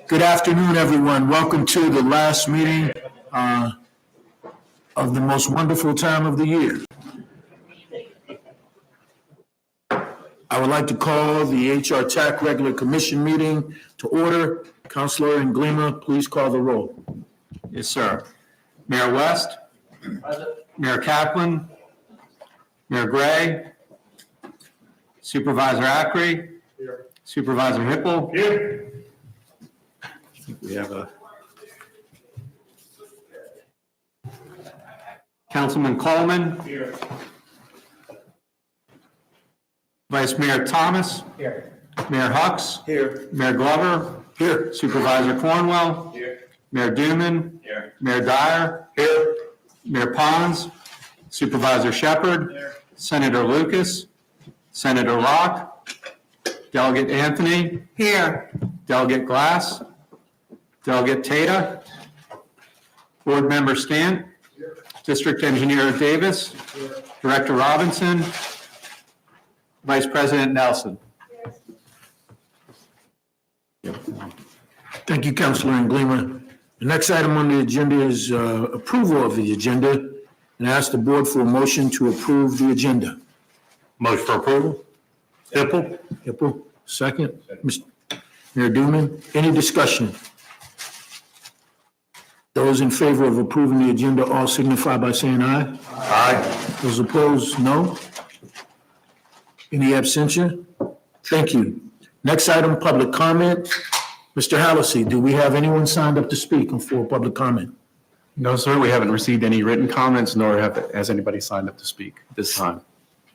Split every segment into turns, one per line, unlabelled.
Good afternoon, everyone. Welcome to the last meeting of the most wonderful time of the year. I would like to call the HRTAC regular commission meeting to order. Councilor Nglima, please call the roll.
Yes, sir. Mayor West, Mayor Kaplan, Mayor Gray, Supervisor Ackrey, Supervisor Hippel. Here. I think we have a Councilman Coleman. Here. Vice Mayor Thomas. Here. Mayor Hucks. Here. Mayor Glover. Here. Supervisor Cornwell. Here. Mayor Duman. Here. Mayor Dyer. Here. Mayor Pons. Supervisor Shepard. Here. Senator Lucas. Senator Locke. Delegate Anthony. Here. Delegate Glass. Delegate Tata. Board Member Stant. Here. District Engineer Davis. Here. Director Robinson. Vice President Nelson.
Yes. Thank you, Councilor Nglima. The next item on the agenda is approval of the agenda, and I ask the board for a motion to approve the agenda.
Motion for approval. Hippel.
Hippel, second. Mr. Mayor Duman, any discussion? Those in favor of approving the agenda all signify by saying aye.
Aye.
Those opposed, no. Any abstention? Thank you. Next item, public comment. Mr. Hallisey, do we have anyone signed up to speak for public comment?
No, sir. We haven't received any written comments, nor has anybody signed up to speak this time.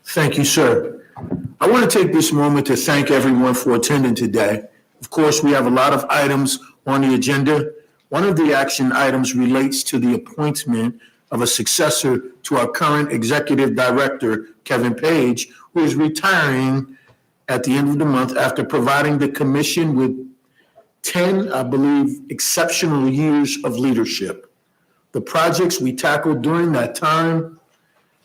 Thank you, sir. I want to take this moment to thank everyone for attending today. Of course, we have a lot of items on the agenda. One of the action items relates to the appointment of a successor to our current executive director, Kevin Page, who is retiring at the end of the month after providing the commission with 10, I believe, exceptional years of leadership. The projects we tackled during that time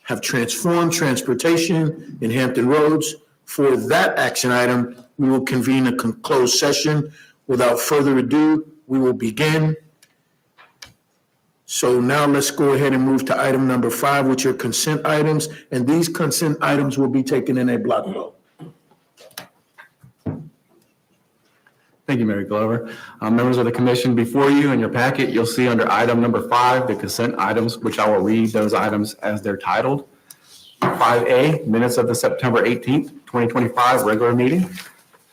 have transformed transportation in Hampton Roads. For that action item, we will convene a closed session. Without further ado, we will begin. So now let's go ahead and move to item number 5, which are consent items, and these consent items will be taken in a block vote.
Thank you, Mayor Glover. Members of the commission, before you in your packet, you'll see under item number 5, the consent items, which I will read those items as they're titled. 5A, minutes of the September 18th, 2025 regular meeting.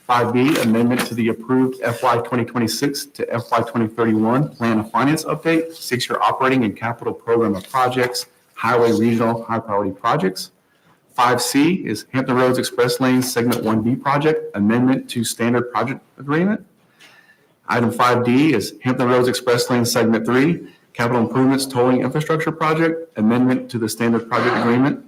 5B, amendment to the approved FY 2026 to FY 2031 plan of finance update, 6-year operating and capital program of projects, highway regional high priority projects. 5C is Hampton Roads Express Lanes Segment 1B project, amendment to standard project agreement. Item 5D is Hampton Roads Express Lanes Segment 3, capital improvements tolling infrastructure project, amendment to the standard project agreement.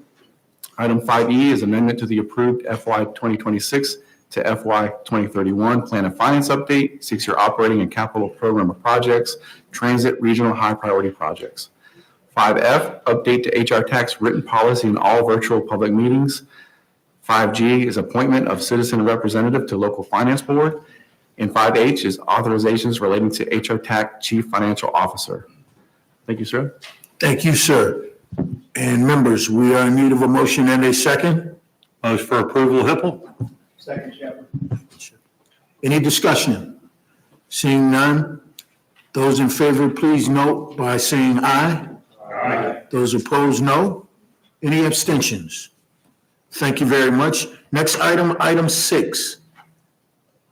Item 5E is amendment to the approved FY 2026 to FY 2031 plan of finance update, 6-year operating and capital program of projects, transit regional high priority projects. 5F, update to HRTAC's written policy in all virtual public meetings. 5G is appointment of citizen representative to local finance board. And 5H is authorizations relating to HRTAC chief financial officer. Thank you, sir.
Thank you, sir. And members, we are in need of a motion and a second.
Motion for approval, Hippel.
Second, Shepard.
Any discussion? Seeing none, those in favor, please note by saying aye.
Aye.
Those opposed, no. Any abstentions? Thank you very much. Next item, item 6.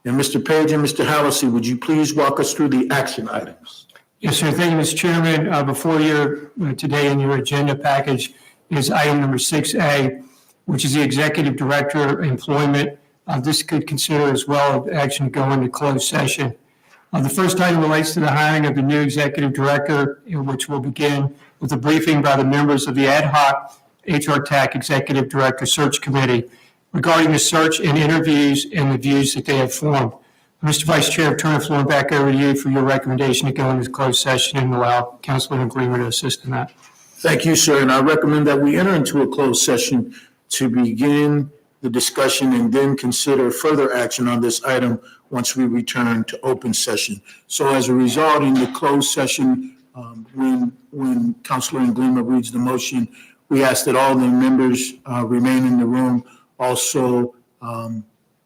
And Mr. Page and Mr. Hallisey, would you please walk us through the action items?
Yes, sir. Thank you, Mr. Chairman. Before you today in your agenda package is item number 6A, which is the executive director employment. This could consider as well action to go into closed session. The first item relates to the hiring of the new executive director, which will begin with a briefing by the members of the ad hoc HRTAC Executive Director Search Committee regarding the search and interviews and the views that they have formed. Mr. Vice Chair, I turn the floor back over to you for your recommendation to go into closed session and allow Councilor Nglima to assist in that.
Thank you, sir. And I recommend that we enter into a closed session to begin the discussion and then consider further action on this item once we return to open session. So as a result, in the closed session, when Councilor Nglima reads the motion, we ask that all the members remain in the room. Also,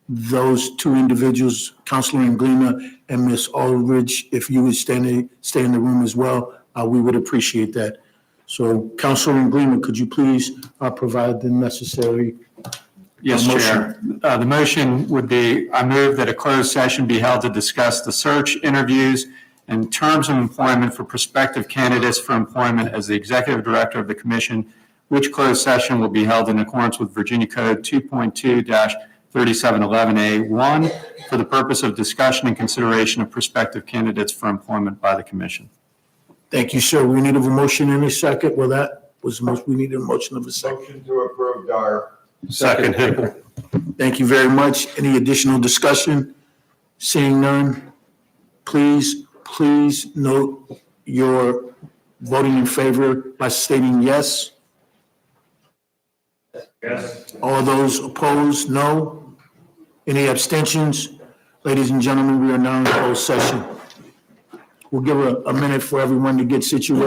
those two individuals, Councilor Nglima and Ms. Aldridge, if you would stay in the room as well, we would appreciate that. So Councilor Nglima, could you please provide the necessary
Yes,
motion?
Chair. The motion would be, I move that a closed session be held to discuss the search, interviews, and terms of employment for prospective candidates for employment as the Executive Director of the Commission, which closed session will be held in accordance with Virginia Code 2.2-3711A1 for the purpose of discussion and consideration of prospective candidates for employment by the Commission.
Thank you, sir. We need a motion in a second. Well, that was the most, we needed a motion of a second.
Motion to approve, Dar.
Second, Hinkle.
Thank you very much. Any additional discussion? Seeing none, please note your voting in favor by stating yes.
Yes.
All those opposed, no. Any abstentions? Ladies and gentlemen, we are now in closed session. We'll give a minute for everyone to get situated.